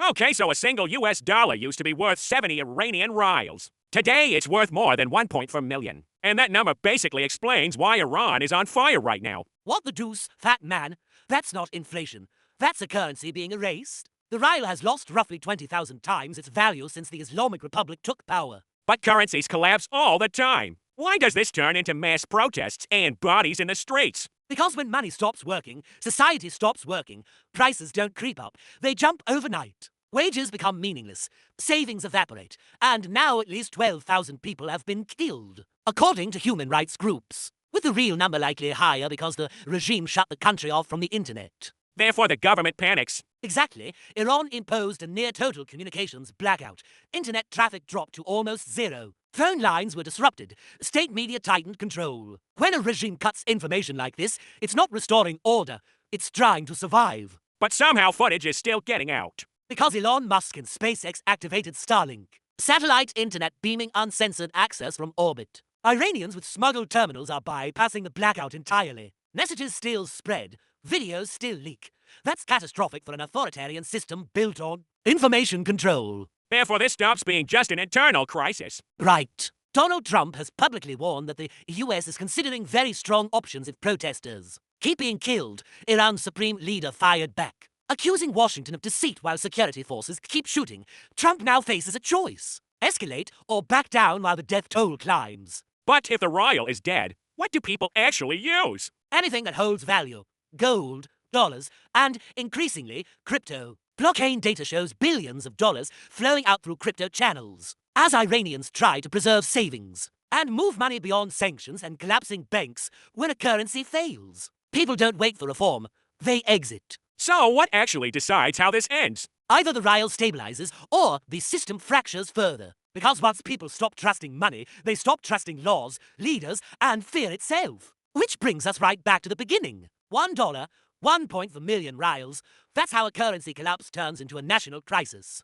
Okay, so a single US dollar used to be worth 70 Iranian rials. Today, it's worth more than 1.4 million. And that number basically explains why Iran is on fire right now. What the deuce, fat man? That's not inflation. That's a currency being erased. The Rial has lost roughly 20,000 times its value since the Islamic Republic took power. But currencies collapse all the time. Why does this turn into mass protests and bodies in the streets? Because when money stops working, society stops working, prices don't creep up, they jump overnight. Wages become meaningless, savings evaporate, and now at least 12,000 people have been killed, according to human rights groups, with the real number likely higher because the regime shut the country off from the internet. Therefore, the government panics. Exactly. Iran imposed a near-total communications blackout. Internet traffic dropped to almost zero. Phone lines were disrupted. State media tightened control. When a regime cuts information like this, it's not restoring order. It's trying to survive. But somehow footage is still getting out. Because Elon Musk and SpaceX activated Starlink, satellite internet beaming uncensored access from orbit. Iranians with smuggled terminals are bypassing the blackout entirely. Messages still spread. Videos still leak. That's catastrophic for an authoritarian system built on information control. Therefore, this stops being just an internal crisis. Right. Donald Trump has publicly warned that the US is considering very strong options if protesters keep being killed. Iran's Supreme Leader fired back, accusing Washington of deceit while security forces keep shooting. Trump now faces a choice: escalate or back down while the death toll climbs. But if the Rial is dead, what do people actually use? Anything that holds value. Gold, dollars, and, increasingly, crypto. Blockchain data shows billions of dollars flowing out through crypto channels, as Iranians try to preserve savings and move money beyond sanctions and collapsing banks when a currency fails. People don't wait for reform, they exit. So what actually decides how this ends? Either the Rial stabilizes or the system fractures further. Because once people stop trusting money, they stop trusting laws, leaders, and fear itself. Which brings us right back to the beginning. $1, 1 million rials. That's how a currency collapse turns into a national crisis.